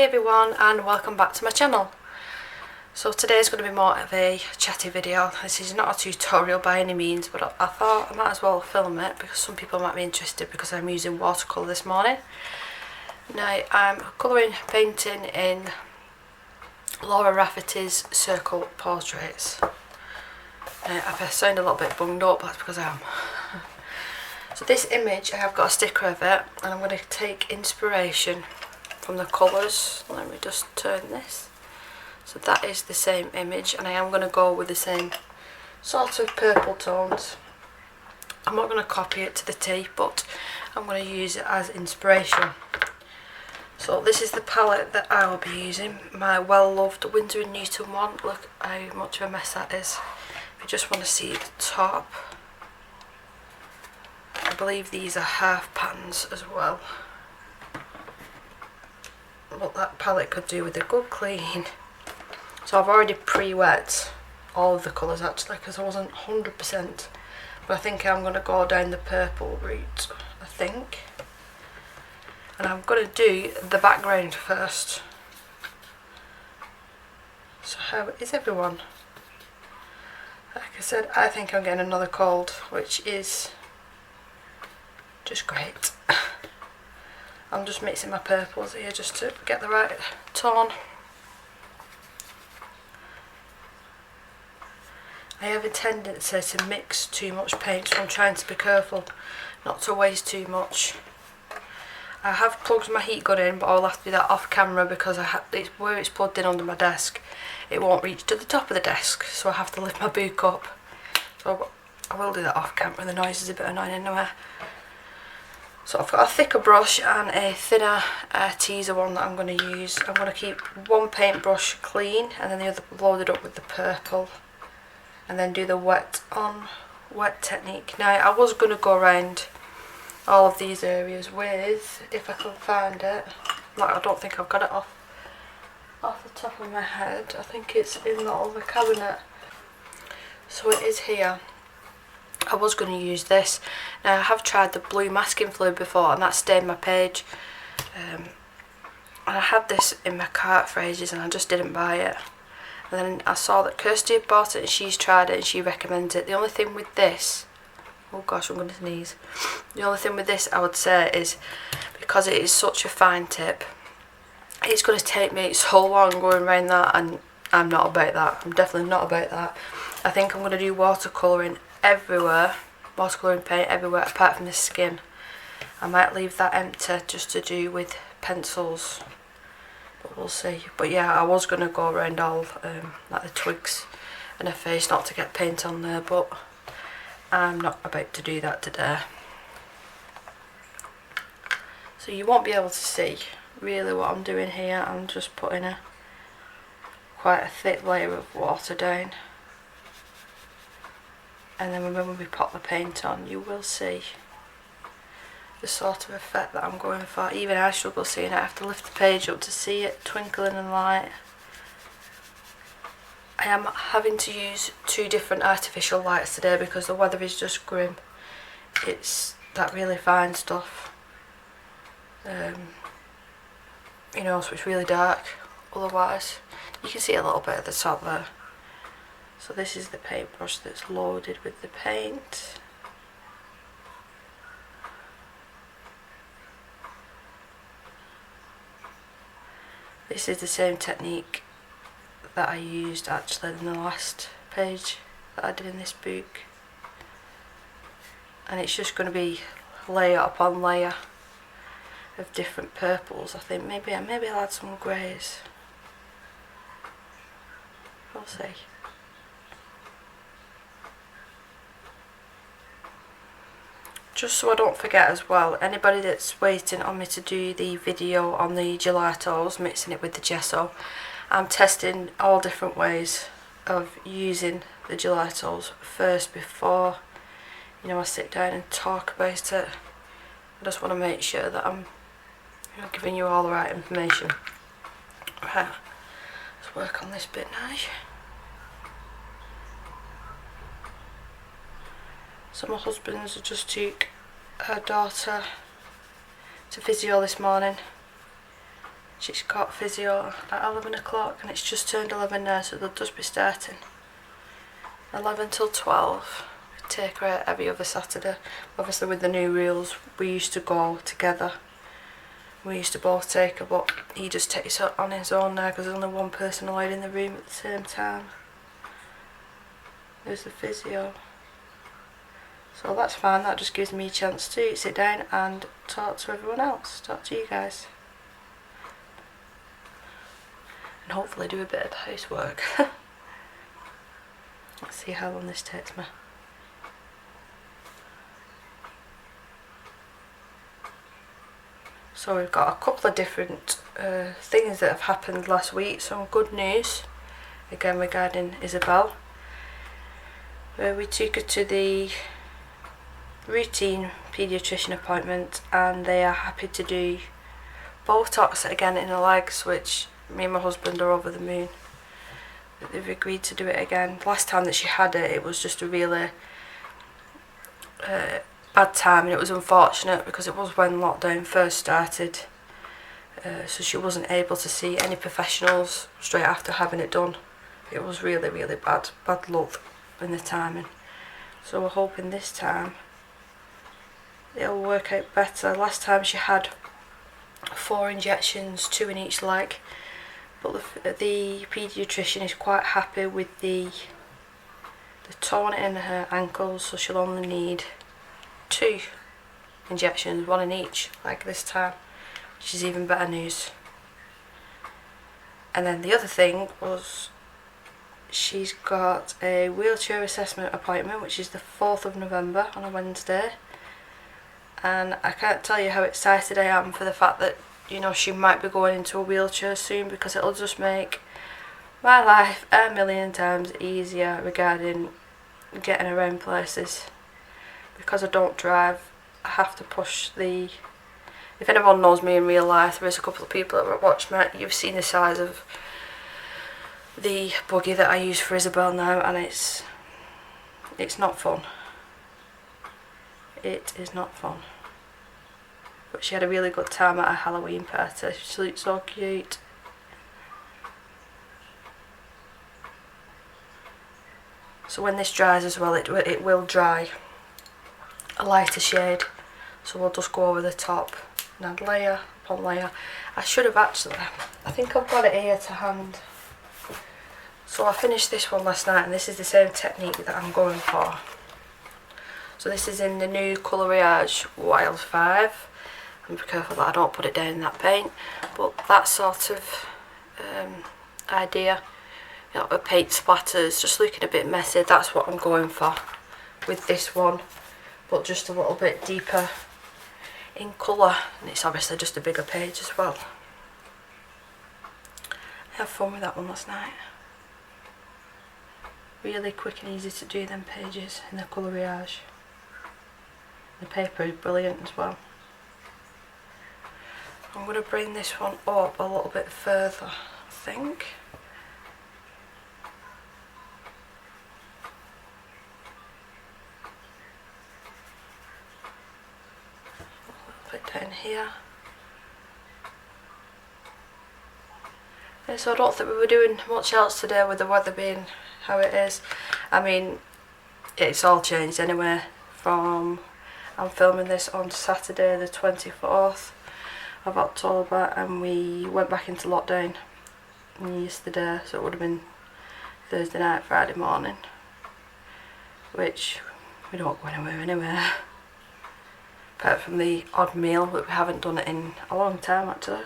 Hi everyone and welcome back to my channel. So today's going to be more of a chatty video. This is not a tutorial by any means, but I thought I might as well film it because some people might be interested because I'm using watercolour this morning. Now I'm colouring painting in LauraRafferty's Circle Portraits. I sound a little bit bunged up, that's because I am. So this image, I have got a sticker of it and I'm going to take inspiration from the colours. Let me just turn this. So that is the same image and I am going to go with the same sort of purple tones. I'm not going to copy it to the T, but I'm going to use it as inspiration. So this is the palette that I will be using, my well-loved Winsor & Newton one. Look how much of a mess that is. If you just want to see the top, I believe these are half pans as well. What that palette could do with a good clean. So I've already pre-wet all of the colours actually because I wasn't 100%, but I think I'm going to go down the purple route, I think. And I'm going to do the background first. So how is everyone? Like I said, I think I'm getting another cold, which is just great. I'm just mixing my purples here just to get the right tone. I have a tendency to mix too much paint, so I'm trying to be careful not to waste too much. I have plugged my heat gun in, but I'll have to do that off camera because it's where it's plugged in under my desk. It won't reach to the top of the desk, so I have to lift my book up. So I will do that off camera. The noise is a bit annoying anyway. So I've got a thicker brush and a thinner teaser one that I'm going to use. I'm going to keep one paintbrush clean and then the other loaded up with the purple, and then do the wet on wet technique. Now I was going to go around all of these areas with, if I can find it, like I don't think I've got it off the top of my head. I think it's in the other cabinet. So it is here. I was going to use this. Now I have tried the blue masking fluid before and that stained my page. And I had this in my cart for ages and I just didn't buy it. And then I saw that Kirsty had bought it and she's tried it and she recommends it. The only thing with this, oh gosh, I'm going to sneeze. The only thing with this I would say is, because it is such a fine tip, it's going to take me so long going around that, and I'm not about that. I'm definitely not about that. I think I'm going to do watercolouring everywhere, watercolouring paint everywhere apart from the skin. I might leave that empty just to do with pencils, but we'll see. But yeah, I was going to go around all like the twigs and her face, not to get paint on there, but I'm not about to do that today. So you won't be able to see really what I'm doing here. I'm just putting quite a thick layer of water down, and then when we pop the paint on you will see the sort of effect that I'm going for. Even I struggle seeing it. I have to lift the page up to see it twinkling and light. I am having to use two different artificial lights today because the weather is just grim. It's that really fine stuff. You know, so it's really dark otherwise. You can see a little bit at the top there. So this is the paintbrush that's loaded with the paint. This is the same technique that I used actually in the last page that I did in this book, and it's just going to be layer upon layer of different purples. I think maybe I'll add some greys. We'll see. Just so I don't forget as well, anybody that's waiting on me to do the video on the gelatos, mixing it with the gesso, I'm testing all different ways of using the gelatos first before, you know, I sit down and talk about it. I just want to make sure that I'm giving you all the right information. Right, let's work on this bit now. So my husband's just took her daughter to physio this morning. She's got physio at 11 o'clock and it's just turned 11 now, so they'll just be starting 11 till 12. We take her out every other Saturday. Obviously with the new rules, we used to go together. We used to both take her, but he just takes her on his own now because there's only one person allowed in the room at the same time. There's the physio. So that's fine, that just gives me a chance to sit down and talk to everyone else, talk to you guys. And hopefully do a bit of housework. Let's see how long this takes me. So we've got a couple of different things that have happened last week. Some good news, again regarding Isabel. We took her to the routine paediatrician appointment and they are happy to do Botox again in her legs, which me and my husband are over the moon. They've agreed to do it again. Last time that she had it, it was just a really bad time, and it was unfortunate because it was when lockdown first started, so she wasn't able to see any professionals straight after having it done. It was really bad luck in the timing. So we're hoping this time it'll work out better. Last time she had 4 injections, 2 in each leg, but the paediatrician is quite happy with the tone in her ankles, so she'll only need 2 injections, 1 in each leg this time, which is even better news. And then the other thing was she's got a wheelchair assessment appointment, which is the 4th of November on a Wednesday, and I can't tell you how excited I am for the fact that, you know, she might be going into a wheelchair soon, because it'll just make my life a million times easier regarding getting around places. Because I don't drive, I have to push the... If anyone knows me in real life, there is a couple of people that watch me, you've seen the size of the buggy that I use for Isabel now, and it's not fun. It is not fun. But she had a really good time at her Halloween party. She looked so cute. So when this dries as well, it will dry a lighter shade. So we'll just go over the top and add layer upon layer. I should have actually, I think I've got it here to hand. So I finished this one last night, and this is the same technique that I'm going for. So this is in the new LauraRafferty Wild 5. And be careful that I don't put it down in that paint, but that sort of idea, you know, the paint splatters, just looking a bit messy, that's what I'm going for with this one, but just a little bit deeper in colour, and it's obviously just a bigger page as well. I had fun with that one last night. Really quick and easy to do them pages in the LauraRafferty. The paper is brilliant as well. I'm going to bring this one up a little bit further, I think. A little bit down here. Yeah, so I don't think we were doing much else today with the weather being how it is. I mean, it's all changed anyway from... I'm filming this on Saturday the 24th of October, and we went back into lockdown yesterday, so it would have been Thursday night, Friday morning, which we don't go anywhere anyway, apart from the odd meal, but we haven't done it in a long time actually.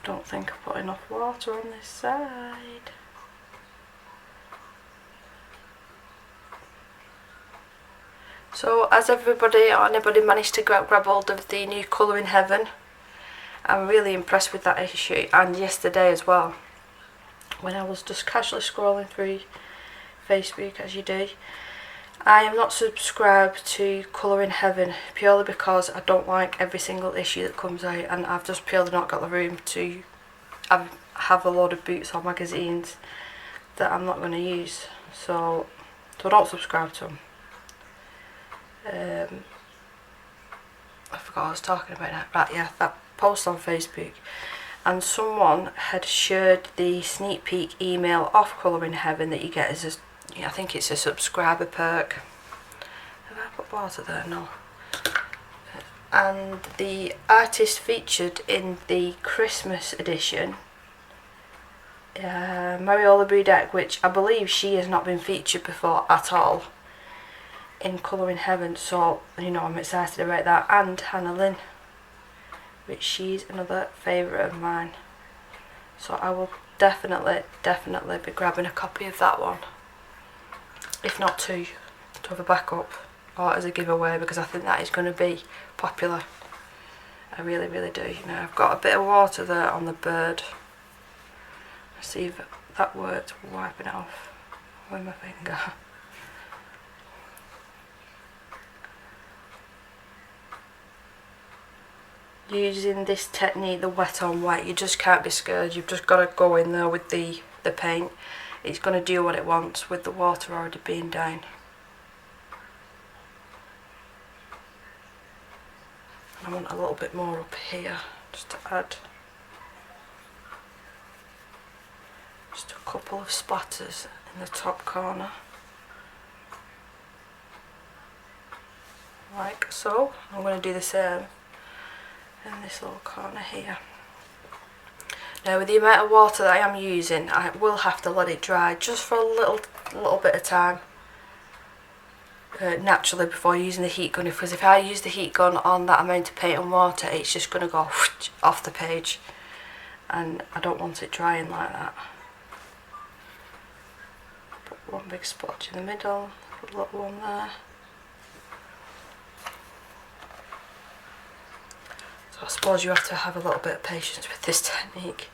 I don't think I put enough water on this side. So has everybody or anybody managed to grab hold of the new Colour in Heaven? I'm really impressed with that issue, and yesterday as well, when I was just casually scrolling through Facebook as you do. I am not subscribed to Colour in Heaven purely because I don't like every single issue that comes out, and I've just purely not got the room to have a load of books or magazines that I'm not going to use, so I don't subscribe to them. I forgot what I was talking about now. Right, yeah, that post on Facebook, and someone had shared the sneak peek email off Colouring Heaven that you get as a, I think it's a subscriber perk. Have I put water there? No. And the artist featured in the Christmas edition, Mariola Budek, which I believe she has not been featured before at all in Colouring Heaven, so you know I'm excited about that, and Hannah Lynn, which she's another favourite of mine, so I will definitely be grabbing a copy of that one, if not two, to have a backup or as a giveaway, because I think that is going to be popular. I really do. You know, I've got a bit of water there on the bird. Let's see if that worked, wiping it off with my finger. Using this technique, the wet on wet, you just can't be scared. You've just got to go in there with the paint. It's going to do what it wants with the water already being down. I want a little bit more up here, just to add just a couple of splatters in the top corner, like so. I'm going to do the same in this little corner here. Now with the amount of water that I am using, I will have to let it dry just for a little bit of time. Naturally before using the heat gun, because if I use the heat gun on that amount of paint and water, it's just going to go off the page, and I don't want it drying like that. Put one big splotch in the middle, put a little one there. So I suppose you have to have a little bit of patience with this technique.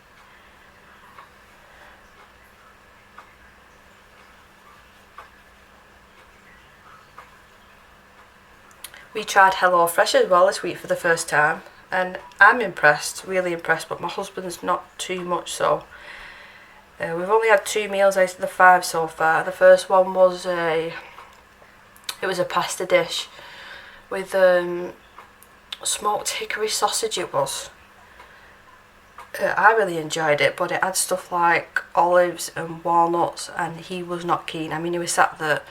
We tried HelloFresh as well this week for the first time, and I'm impressed, really impressed, but my husband's not too much so. We've only had 2 meals out of the 5 so far. The first one was it was a pasta dish with smoked hickory sausage it was. I really enjoyed it, but it had stuff like olives and walnuts, and he was not keen. I mean, he was sat there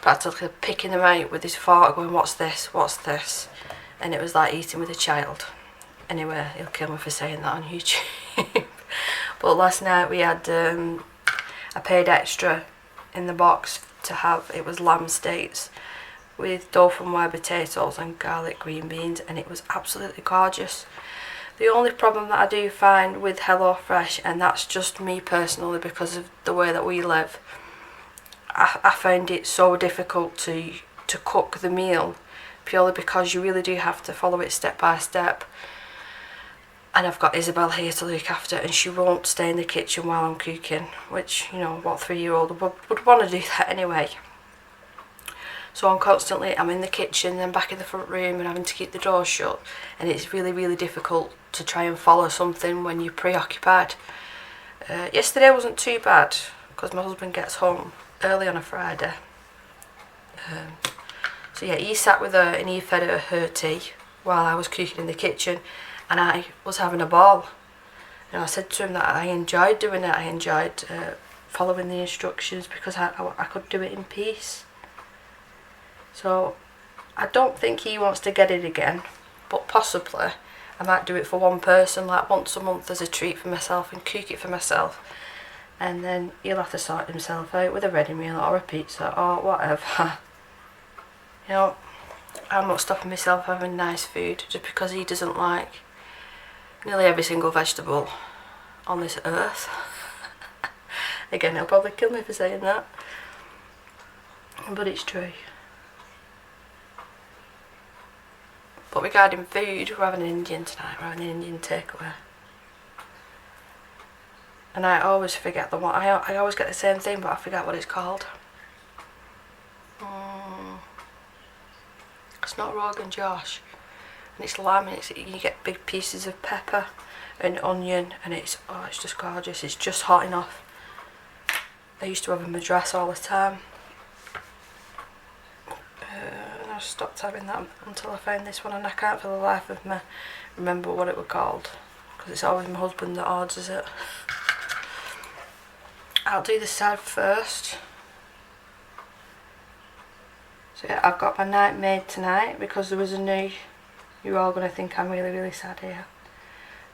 practically picking them out with his fork going, what's this, and it was like eating with a child. Anyway, he'll kill me for saying that on YouTube. But last night we had I paid extra in the box to have, it was lamb steaks with dauphinoise potatoes and garlic green beans, and it was absolutely gorgeous. The only problem that I do find with HelloFresh, and that's just me personally because of the way that we live, I find it so difficult to cook the meal, purely because you really do have to follow it step by step. And I've got Isabel here to look after, and she won't stay in the kitchen while I'm cooking, which, you know, what 3-year-old would want to do that anyway. So I'm in the kitchen, then back in the front room, and having to keep the doors shut, and it's really difficult to try and follow something when you're preoccupied. Yesterday wasn't too bad, because my husband gets home early on a Friday. So yeah, he sat with her and he fed her tea while I was cooking in the kitchen, and I was having a ball. And I said to him that I enjoyed doing it. I enjoyed following the instructions because I could do it in peace. So I don't think he wants to get it again, but possibly I might do it for one person, like once a month as a treat for myself, and cook it for myself. And then he'll have to sort himself out with a ready meal or a pizza or whatever. You know, I'm not stopping myself having nice food just because he doesn't like nearly every single vegetable on this earth. Again, he'll probably kill me for saying that, but it's true. But regarding food, we're having an Indian tonight, we're having an Indian takeaway. And I always forget the one, I always get the same thing, but I forget what it's called. It's not Rogan Josh, and it's lamb, and you get big pieces of pepper and onion, and it's just gorgeous. It's just hot enough. I used to have a madras all the time. I stopped having that until I found this one, and I can't for the life of me remember what it was called, because it's always my husband that orders it. I'll do the side first. So yeah, I've got my night made tonight because there was a new, you're all going to think I'm really sad here.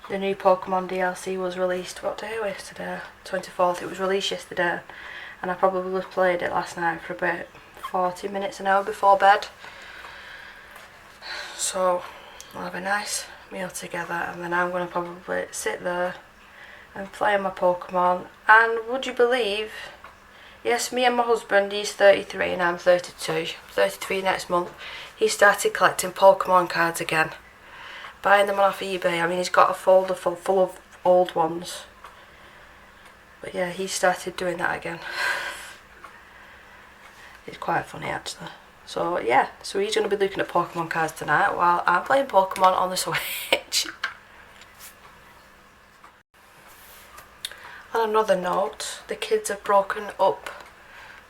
The new Pokemon DLC was released, what day was today? 24th, it was released yesterday, and I probably played it last night for about 40 minutes, an hour before bed. So we'll have a nice meal together, and then I'm going to probably sit there and play my Pokemon. And would you believe, yes, me and my husband, he's 33 and I'm 32, 33 next month, he started collecting Pokemon cards again, buying them off eBay. I mean, he's got a folder full of old ones, but yeah, he started doing that again. It's quite funny actually. So yeah, so he's going to be looking at Pokemon cards tonight while I'm playing Pokemon on the Switch. On another note, the kids have broken up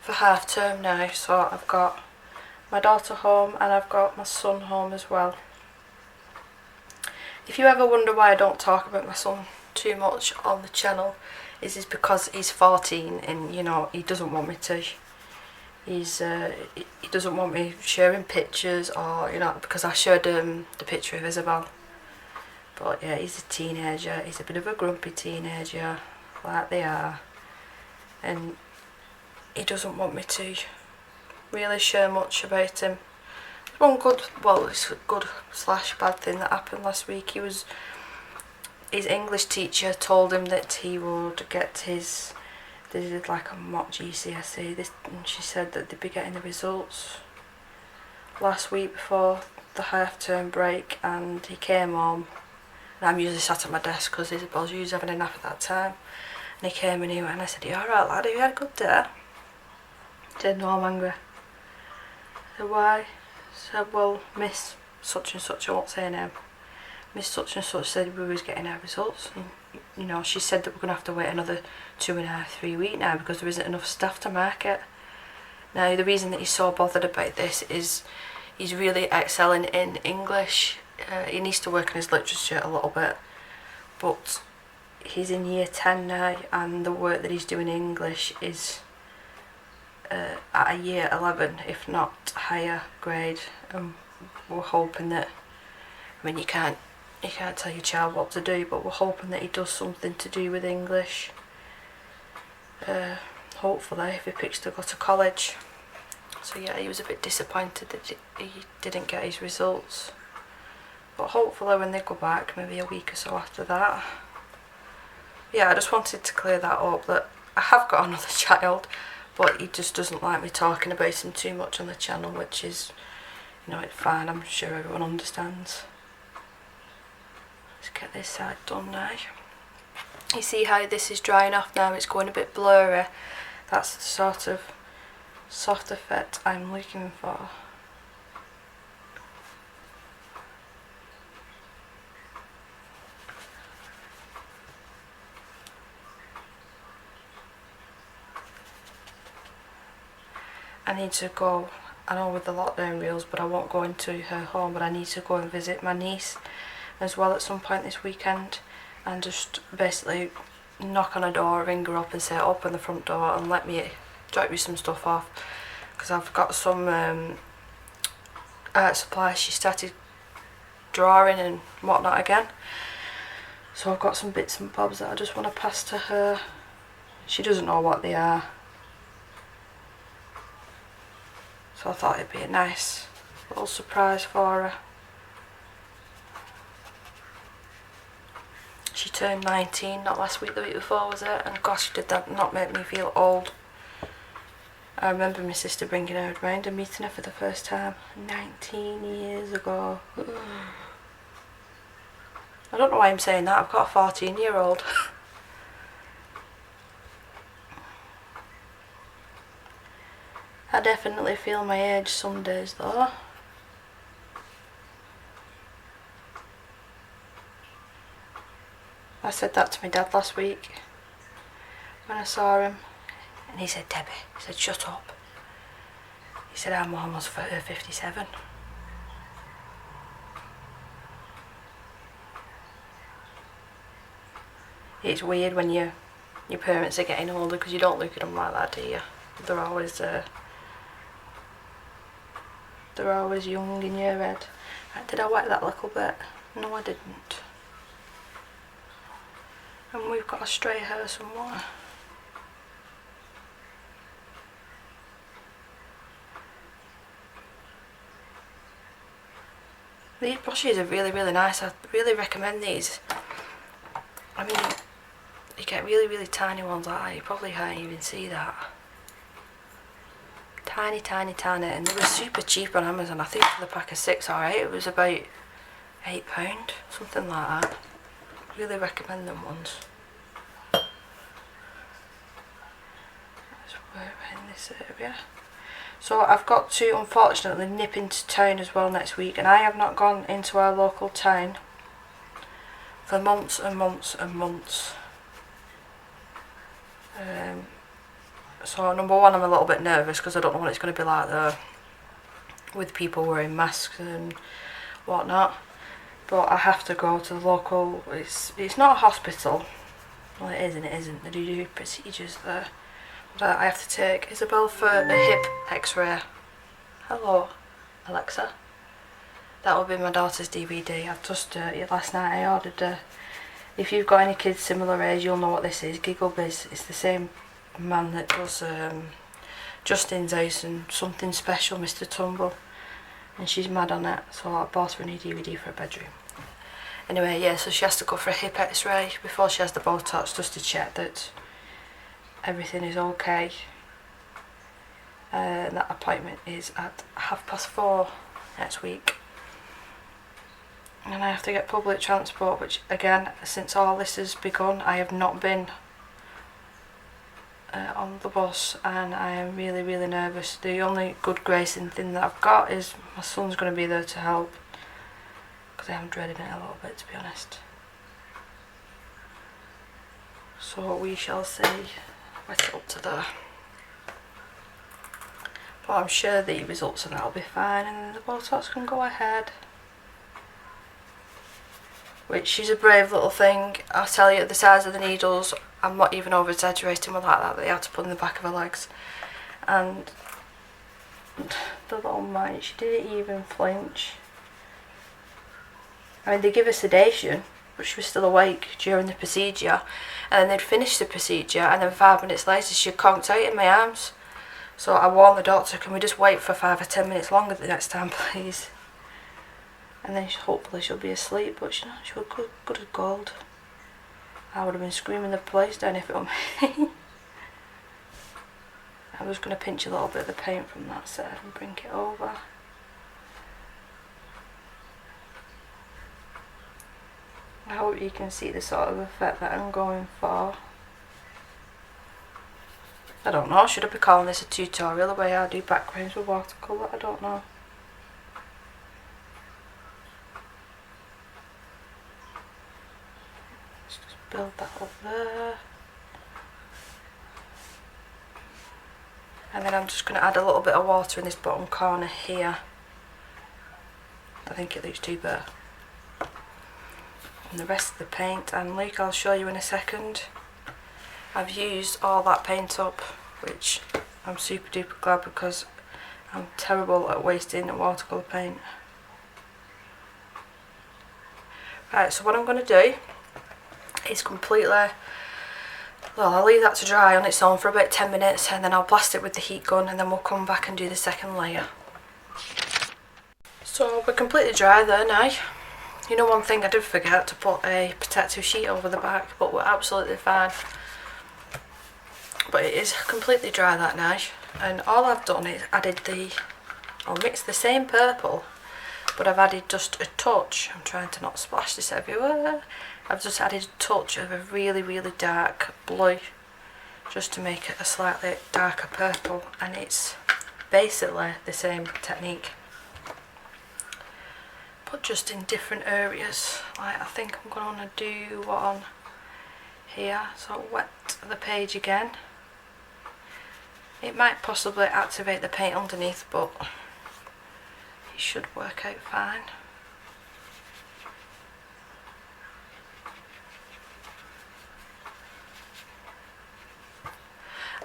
for half term now, so I've got my daughter home and I've got my son home as well. If you ever wonder why I don't talk about my son too much on the channel, it's because he's 14 and, you know, he doesn't want me to. He doesn't want me sharing pictures, or, you know, because I showed him the picture of Isabel. But yeah, he's a teenager, he's a bit of a grumpy teenager, like they are, and he doesn't want me to really share much about him. One good, well, it's a good / bad thing that happened last week. His English teacher told him that he would get his, they did like a mock GCSE, and she said that they'd be getting the results last week before the half term break, and he came home, and I'm usually sat at my desk because Isabel's usually having a nap at that time, and he came in here and I said, "You alright lad, have you had a good day?" He said, "No, I'm angry." I said, "Why?" I said, "Well, Miss such and such," I won't say her name, Miss such and such said we was getting our results, and you know, she said that we're going to have to wait another 2.5-3 weeks now because there isn't enough staff to mark it. Now, the reason that he's so bothered about this is he's really excelling in English. He needs to work on his literature a little bit, but he's in year 10 now, and the work that he's doing in English is at a year 11, if not higher grade, and we're hoping that, I mean, you can't tell your child what to do, but we're hoping that he does something to do with English. Hopefully, if he picks to go to college. So yeah, he was a bit disappointed that he didn't get his results. But hopefully when they go back, maybe a week or so after that. Yeah, I just wanted to clear that up, that I have got another child, but he just doesn't like me talking about him too much on the channel, which is, you know, it's fine, I'm sure everyone understands. Let's get this side done now. You see how this is drying off now, it's going a bit blurry. That's the sort of soft effect I'm looking for. I need to go, I know with the lockdown rules, but I won't go into her home, but I need to go and visit my niece as well at some point this weekend, and just basically knock on a door, ring her up and say, "Open the front door and let me drop you some stuff off," because I've got some art supplies. She started drawing and whatnot again, so I've got some bits and bobs that I just want to pass to her. She doesn't know what they are, so I thought it'd be a nice little surprise for her. She turned 19, not last week, the week before was it, and gosh, did that not make me feel old. I remember my sister bringing her around and meeting her for the first time 19 years ago. I don't know why I'm saying that, I've got a 14-year-old. I definitely feel my age some days though. I said that to my dad last week when I saw him, and he said, "Debbie," he said, "shut up." He said I'm almost 57. It's weird when your parents are getting older because you don't look at them like that, do you? They're always young in your head. Right, did I wet that little bit? No, I didn't. And we've got a stray hair somewhere. These brushes are really, really nice. I really recommend these. I mean, you get really, really tiny ones like that. You probably can't even see that. Tiny, tiny, tiny. And they were super cheap on Amazon. I think for the pack of 6 or 8, it was about £8, something like that. Really recommend them ones. Let's work in this area. So I've got to unfortunately nip into town as well next week, and I have not gone into our local town for months and months and months. So number one, I'm a little bit nervous because I don't know what it's going to be like there with people wearing masks and whatnot. But I have to go to the local, it's not a hospital. Well, it is and it isn't. They do procedures there. But I have to take Isabel for a hip x-ray. Hello, Alexa. That will be my daughter's DVD. I've just, last night I ordered, if you've got any kids similar age, you'll know what this is. Giggle Biz. It's the same man that does Justin's House and Something Special, Mr. Tumble. And she's mad on it, so I bought her a new DVD for her bedroom. Anyway, yeah, so she has to go for a hip x-ray before she has the Botox, just to check that everything is okay. That appointment is at 4:30 next week. And I have to get public transport, which again, since all this has begun, I have not been on the bus, and I am really, really nervous. The only good gracing thing that I've got is my son's going to be there to help, because I am dreading it a little bit, to be honest. So we shall see. Wet it up to there. But I'm sure the results of that will be fine, and the Botox can go ahead. Which is a brave little thing. I'll tell you, the size of the needles, I'm not even over exaggerating with that they had to put in the back of her legs. And the little mite, she didn't even flinch. I mean, they give her sedation, but she was still awake during the procedure. And then they'd finished the procedure, and then 5 minutes later she conked out in my arms. So I warned the doctor, can we just wait for 5 or 10 minutes longer the next time, please? And then hopefully she'll be asleep, but she was good as gold. I would have been screaming the place down if it were me. I was going to pinch a little bit of the paint from that side and bring it over. I hope you can see the sort of effect that I'm going for. I don't know, should I be calling this a tutorial, the way I do backgrounds with watercolour? I don't know. Let's just build that up there. And then I'm just going to add a little bit of water in this bottom corner here. I think it looks too bare. And the rest of the paint, and Luke, I'll show you in a second. I've used all that paint up, which I'm super duper glad, because I'm terrible at wasting watercolour paint. Right, so what I'm going to do is I'll leave that to dry on its own for about 10 minutes, and then I'll blast it with the heat gun, and then we'll come back and do the second layer. So we're completely dry there now. You know, one thing I did forget to put a protective sheet over the back, but we're absolutely fine. But it is completely dry that now, and all I've done is mixed the same purple, but I've added just a touch. I'm trying to not splash this everywhere. I've just added a touch of a really, really dark blue, just to make it a slightly darker purple, and it's basically the same technique, but just in different areas. Like, I think I'm going to do one on here, so wet the page again. It might possibly activate the paint underneath, but it should work out fine.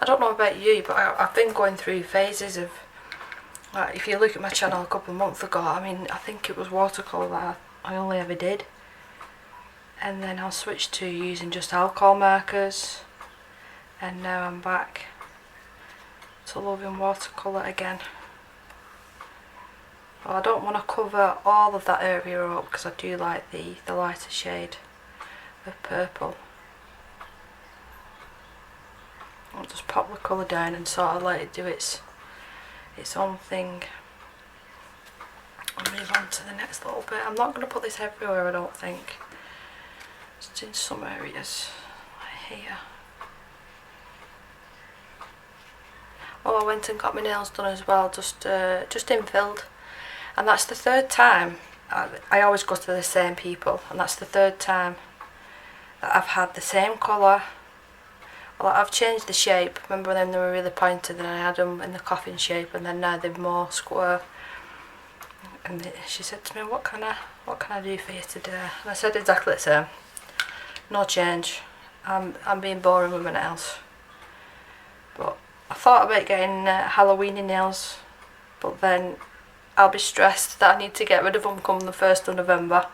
I don't know about you, but I've been going through phases of, like, if you look at my channel a couple of months ago, I mean, I think it was watercolour that I only ever did. And then I switched to using just alcohol markers. And now I'm back to loving watercolour again. Well, I don't want to cover all of that area up because I do like the lighter shade of purple. I'll just pop the colour down and sort of let it do its own thing. I'll move on to the next little bit. I'm not going to put this everywhere, I don't think. Just in some areas, like here. Oh, I went and got my nails done as well, just infilled. And that's the third time. I always go to the same people, and that's the third time that I've had the same colour. Well, I've changed the shape. Remember when they were really pointed and I had them in the coffin shape, and then now they're more square. And she said to me, what can I do for you today? And I said exactly the same. No change. I'm being boring with my nails. But I thought about getting Halloweeny nails, but then I'll be stressed that I need to get rid of them come the 1st of November.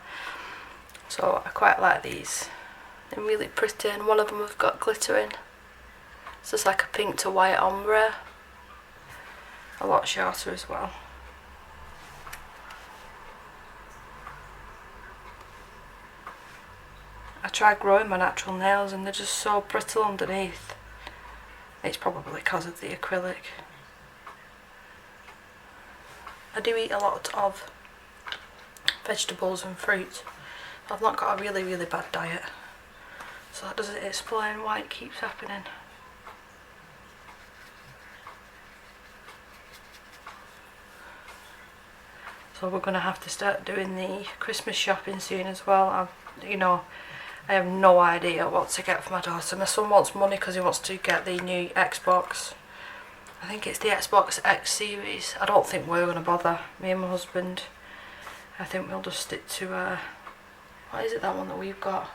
So I quite like these. They're really pretty, and one of them has got glitter in. It's just like a pink to white ombre. A lot shorter as well. I tried growing my natural nails and they're just so brittle underneath. It's probably because of the acrylic. I do eat a lot of vegetables and fruit. I've not got a really bad diet. So that doesn't explain why it keeps happening. So we're going to have to start doing the Christmas shopping soon as well. I have no idea what to get for my daughter. My son wants money because he wants to get the new Xbox. I think it's the Xbox X series. I don't think we're going to bother, me and my husband. I think we'll just stick to, what is it, that one that we've got?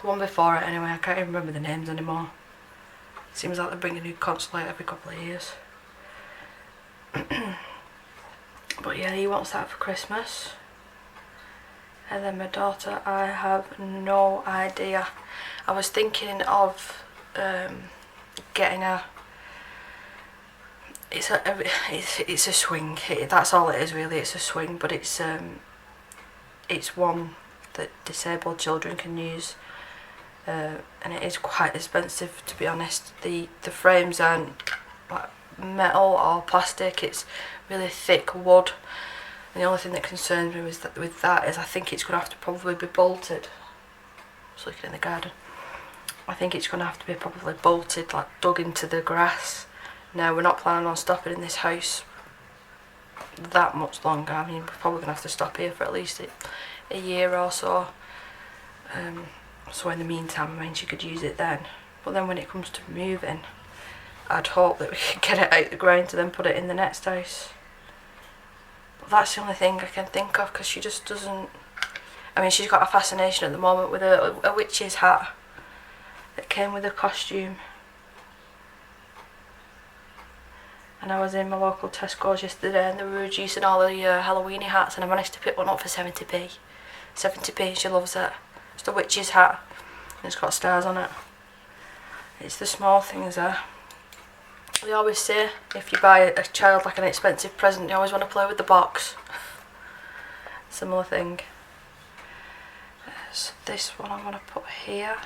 The one before it anyway, I can't even remember the names anymore. Seems like they bring a new console out every couple of years. But yeah, he wants that for Christmas. And then my daughter, I have no idea. I was thinking of getting a. It's a swing. That's all it is really. It's a swing, but it's one that disabled children can use, and it is quite expensive, to be honest. The frames aren't like metal or plastic. It's really thick wood. And the only thing that concerns me with that is I think it's going to have to probably be bolted. Just looking in the garden. I think it's going to have to be probably bolted, like dug into the grass. No, we're not planning on stopping in this house that much longer. I mean, we're probably going to have to stop here for at least a year or so. So in the meantime, I mean, she could use it then. But then when it comes to moving, I'd hope that we could get it out the ground to then put it in the next house. But that's the only thing I can think of, because she just doesn't. I mean, she's got a fascination at the moment with a witch's hat that came with a costume. And I was in my local Tesco's yesterday and they were reducing all the Halloweeny hats, and I managed to pick one up for 70p. 70p, she loves it. It's the witch's hat and it's got stars on it. It's the small things there. They always say if you buy a child like an expensive present, you always want to play with the box. Similar thing. So this one I'm going to put here.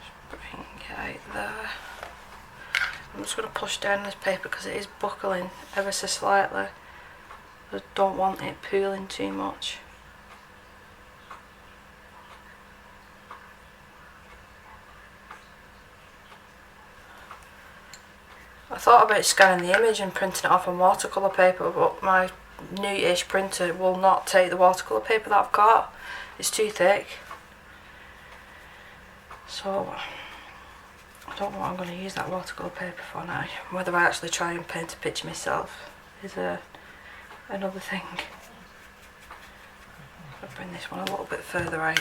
Just bring it out there. I'm just going to push down this paper because it is buckling ever so slightly. I don't want it pooling too much. I thought about scanning the image and printing it off on watercolour paper, but my new-ish printer will not take the watercolour paper that I've got. It's too thick. So I don't know what I'm going to use that watercolour paper for now. Whether I actually try and paint a picture myself is another thing. I'll bring this one a little bit further out.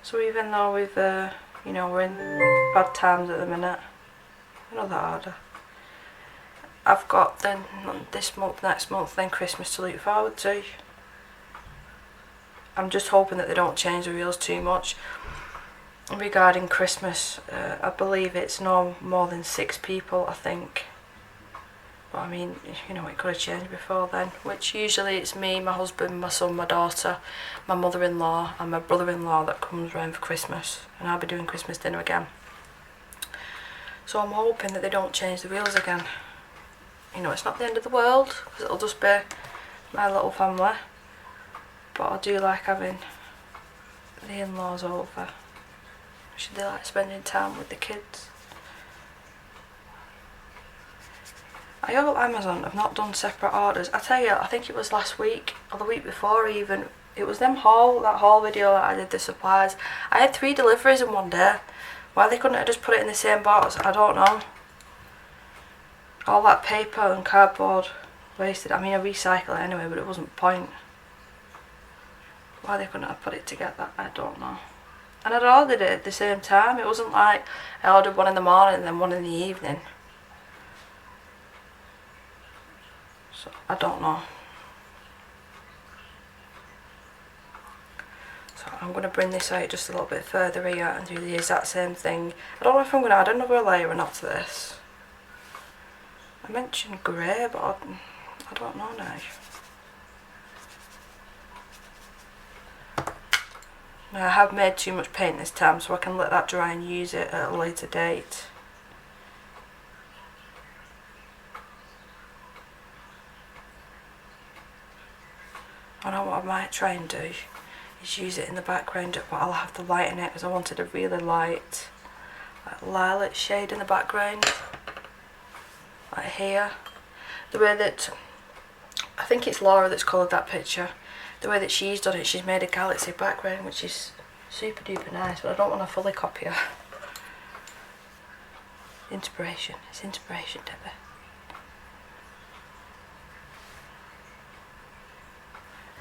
So even though we've, you know, we're in bad times at the minute, not that harder. I've got then this month, next month, then Christmas to look forward to. I'm just hoping that they don't change the rules too much regarding Christmas. I believe it's no more than 6 people, I think. But I mean, you know, it could have changed before then, which usually it's me, my husband, my son, my daughter, my mother-in-law and my brother-in-law that comes round for Christmas, and I'll be doing Christmas dinner again. So I'm hoping that they don't change the rules again. You know, it's not the end of the world, because it'll just be my little family, but I do like having the in-laws over. Should they like spending time with the kids? I hope Amazon have not done separate orders. I tell you, I think it was last week or the week before even. It was that haul video that I did, the supplies. I had 3 deliveries in one day. Why they couldn't have just put it in the same box, I don't know. All that paper and cardboard wasted. I mean, I recycle it anyway, but it wasn't point. Why they couldn't have put it together, I don't know. And I'd ordered it at the same time. It wasn't like I ordered one in the morning and then one in the evening. So, I don't know. So I'm going to bring this out just a little bit further here and do the exact same thing. I don't know if I'm going to add another layer or not to this. I mentioned grey, but I don't know now. Now I have made too much paint this time, so I can let that dry and use it at a later date. I know what I might try and do is use it in the background, but I'll have the light in it because I wanted a really light, like lilac shade in the background, like here. The way that, I think it's Laura that's coloured that picture, the way that she's done it, she's made a galaxy background which is super duper nice, but I don't want to fully copy her. Inspiration, it's inspiration, Debbie.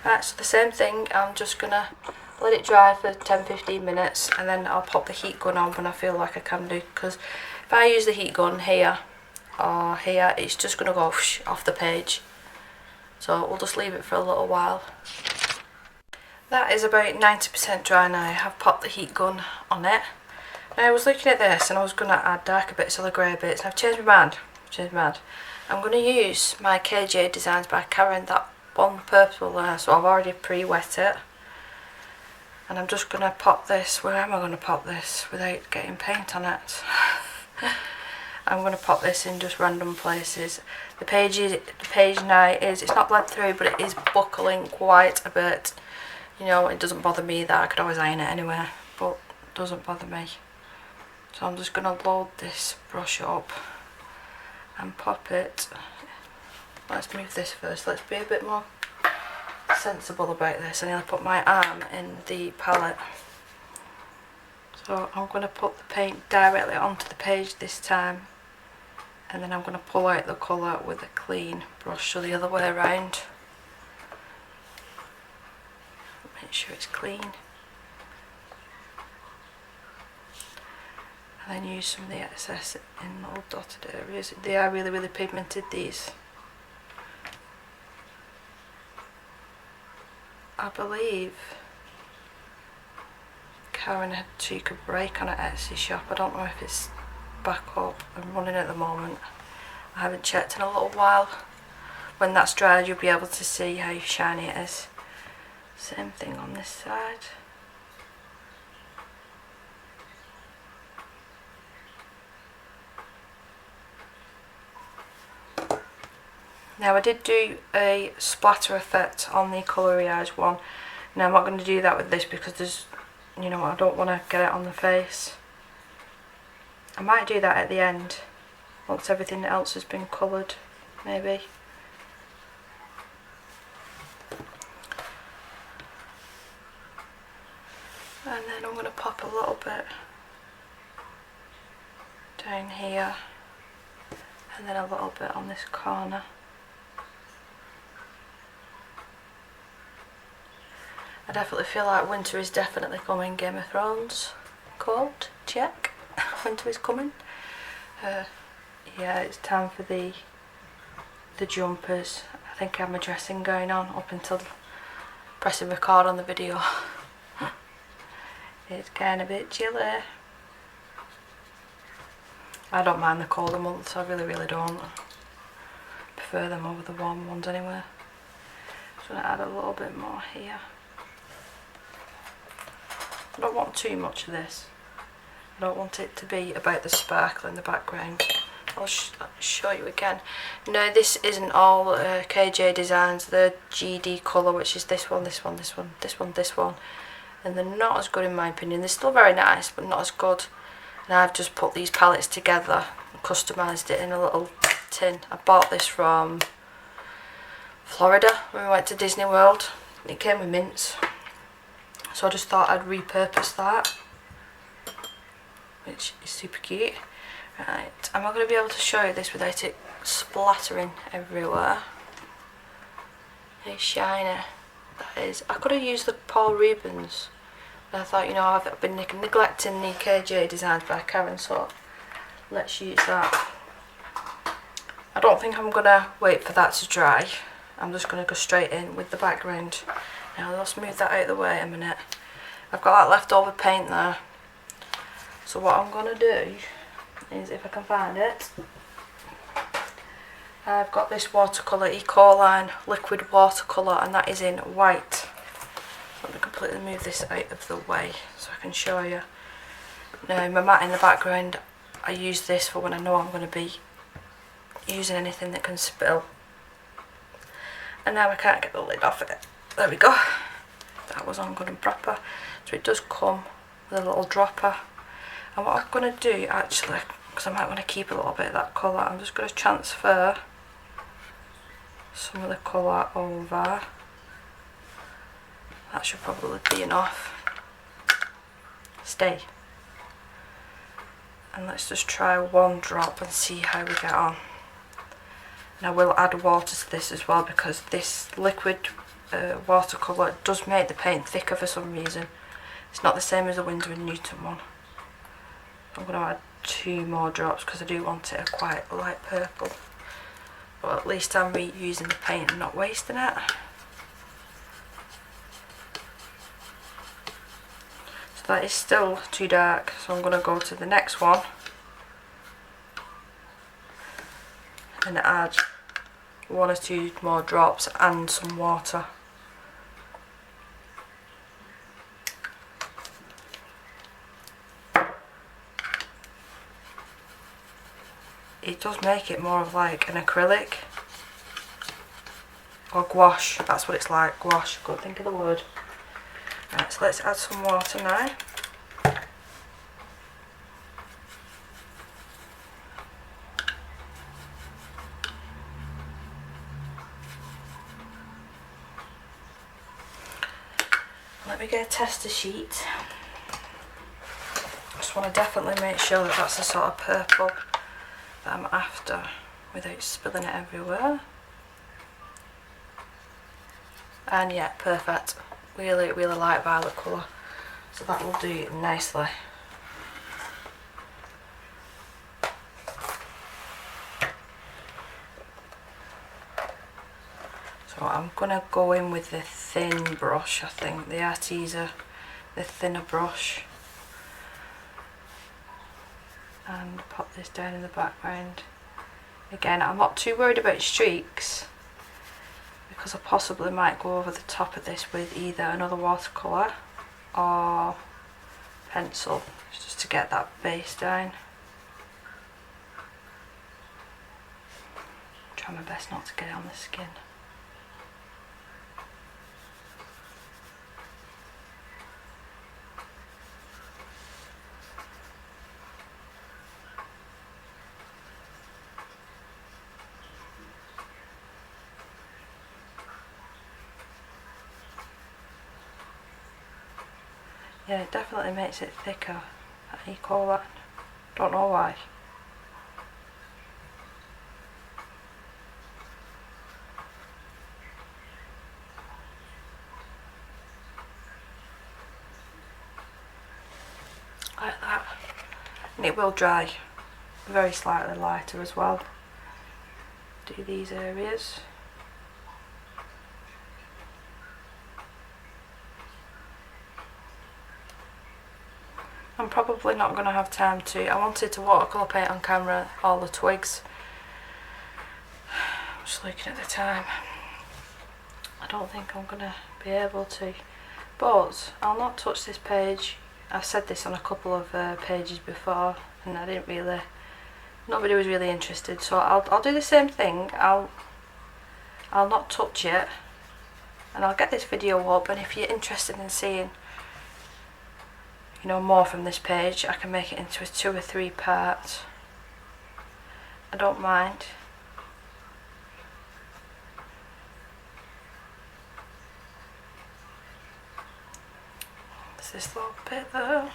Right, so the same thing, I'm just going to let it dry for 10-15 minutes and then I'll pop the heat gun on when I feel like I can do, because if I use the heat gun here or here, it's just going to go off the page. So we'll just leave it for a little while. That is about 90% dry now. I have popped the heat gun on it. Now I was looking at this and I was going to add darker bits or the grey bits, and I've changed my mind. I'm going to use my KJ Designs by Karen, that one purple there, so I've already pre-wet it. And I'm just going to pop this, where am I going to pop this without getting paint on it? I'm going to pop this in just random places. The page now is, it's not bled through, but it is buckling quite a bit. You know, it doesn't bother me that, I could always iron it anyway, but it doesn't bother me. So I'm just going to load this brush up and pop it. Let's move this first, let's be a bit more sensible about this. I'm going to put my arm in the palette. So I'm going to put the paint directly onto the page this time, and then I'm going to pull out the colour with a clean brush, so the other way around. Make sure it's clean. And then use some of the excess in little dotted areas. They are really, really pigmented, these. I believe Karen had took a break on her Etsy shop. I don't know if it's back up and running at the moment. I haven't checked in a little while. When that's dried, you'll be able to see how shiny it is. Same thing on this side. Now I did do a splatter effect on the Coloriage one. Now I'm not going to do that with this because there's, you know, I don't want to get it on the face. I might do that at the end. once everything else has been coloured, maybe. And then I'm going to pop a little bit down here, and then a little bit on this corner. I definitely feel like winter is definitely coming. Game of Thrones, cold, check. Winter is coming. Yeah, it's time for the jumpers. I think I have my dressing going on up until pressing record on the video. It's kind of a bit chilly. I don't mind the colder months, I really don't. Prefer them over the warm ones anyway. Just going to add a little bit more here. I don't want too much of this. I don't want it to be about the sparkle in the background. I'll show you again. No, this isn't all KJ Designs. The GD colour, which is this one, this one, this one, this one, this one. And they're not as good in my opinion. They're still very nice, but not as good. And I've just put these palettes together and customised it in a little tin. I bought this from Florida when we went to Disney World. It came with mints. So I just thought I'd repurpose that, which is super cute. Right, am I going to be able to show you this without it splattering everywhere? It's shiny. That is. I could have used the Paul Rubens, but I thought, you know, I've been neglecting the KJ Designs by Karen, so let's use that. I don't think I'm going to wait for that to dry. I'm just going to go straight in with the background. Now let's move that out of the way a minute. I've got that leftover paint there. So what I'm going to do is, if I can find it, I've got this watercolour Ecoline liquid watercolour, and that is in white. Let me completely move this out of the way so I can show you. Now my mat in the background, I use this for when I know I'm going to be using anything that can spill. And now I can't get the lid off it. There we go. That was on good and proper. So it does come with a little dropper. And what I'm going to do actually, because I might want to keep a little bit of that colour, I'm just going to transfer some of the colour over. That should probably be enough. Stay. And let's just try one drop and see how we get on. And I will add water to this as well, because this liquid watercolour does make the paint thicker for some reason. It's not the same as the Winsor & Newton one. I'm going to add 2 more drops because I do want it a quite light purple. But at least I'm reusing the paint and not wasting it. So that is still too dark, so I'm going to go to the next one and add 1 or 2 more drops and some water. It does make it more of like an acrylic or gouache. That's what it's like, gouache. I couldn't think of the word. Right, so let's add some water now. Let me get a tester sheet. I just want to definitely make sure that that's the sort of purple that I'm after without spilling it everywhere. And yeah, perfect. Really light violet colour, so that will do it nicely. So I'm gonna go in with the thin brush, I think, the Arteza, the thinner brush, and pop this down in the background. Again, I'm not too worried about streaks because I possibly might go over the top of this with either another watercolour or pencil, just to get that base down. Try my best not to get it on the skin. Yeah, it definitely makes it thicker. How do you call that? Don't know why. Like that. And it will dry very slightly lighter as well. Do these areas. I'm probably not going to have time to. I wanted to watercolour paint on camera all the twigs. I'm just looking at the time. I don't think I'm going to be able to. But I'll not touch this page. I've said this on a couple of pages before, and I didn't really. Nobody was really interested, so I'll do the same thing. I'll not touch it, and I'll get this video up. And if you're interested in seeing, you know, more from this page, I can make it into a 2 or 3 part. I don't mind. There's this little bit there.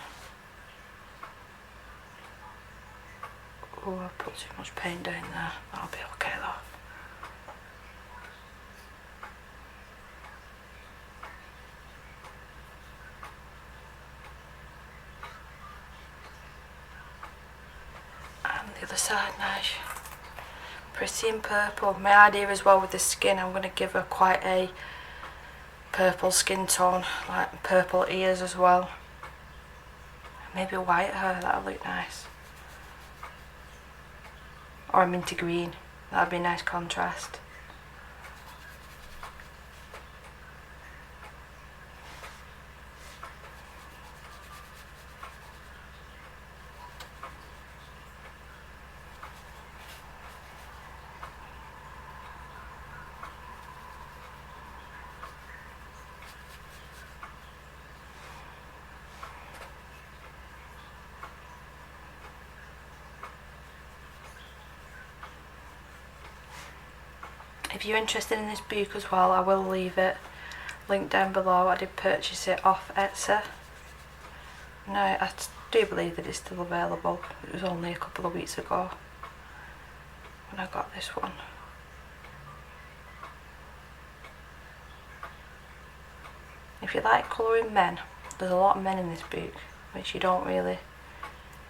Oh, I've put too much paint down there. That'll be okay though. And the other side now. Pretty in purple. My idea as well with the skin, I'm going to give her quite a purple skin tone, like purple ears as well. Maybe white hair, that'll look nice. Or a minty green, that'd be a nice contrast. If you're interested in this book as well, I will leave it linked down below. I did purchase it off Etsy. Now I do believe that it's still available. It was only a couple of weeks ago when I got this one. If you like colouring men, there's a lot of men in this book, which you don't really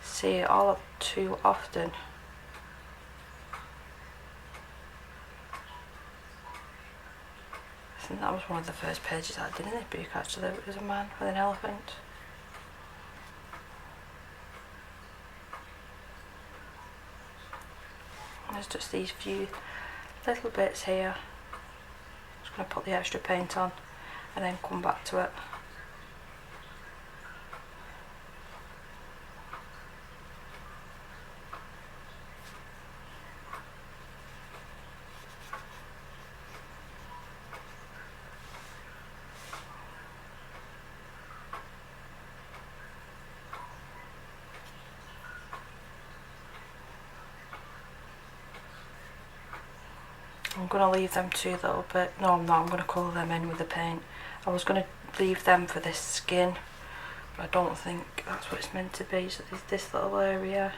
see all too often. I think that was one of the first pages I did in this book actually. It was a man with an elephant. And there's just these few little bits here. I'm just going to put the extra paint on and then come back to it. I'm going to leave them two little bit. No, I'm not. I'm going to colour them in with the paint. I was going to leave them for this skin, but I don't think that's what it's meant to be. So there's this little area.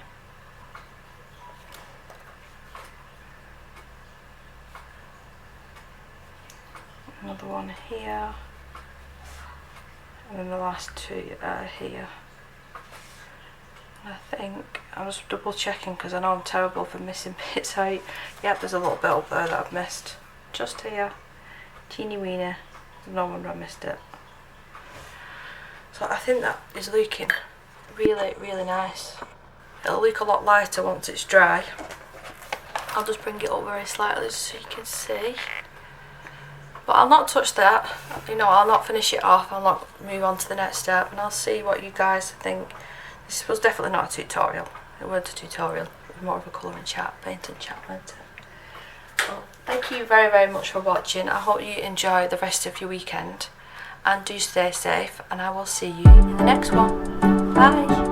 Another one here. And then the last two are here. I think I'm just double checking because I know I'm terrible for missing bits out. Yep, there's a little bit up there that I've missed. Just here. Teeny weeny. No wonder I missed it. So I think that is looking really, really nice. It'll look a lot lighter once it's dry. I'll just bring it up very slightly so you can see. But I'll not touch that. You know, I'll not finish it off. I'll not move on to the next step, and I'll see what you guys think. This was definitely not a tutorial. It wasn't a tutorial. It was more of a colouring chat, painting chat, wasn't it? Well, thank you very, very much for watching. I hope you enjoy the rest of your weekend. And do stay safe. And I will see you in the next one. Bye.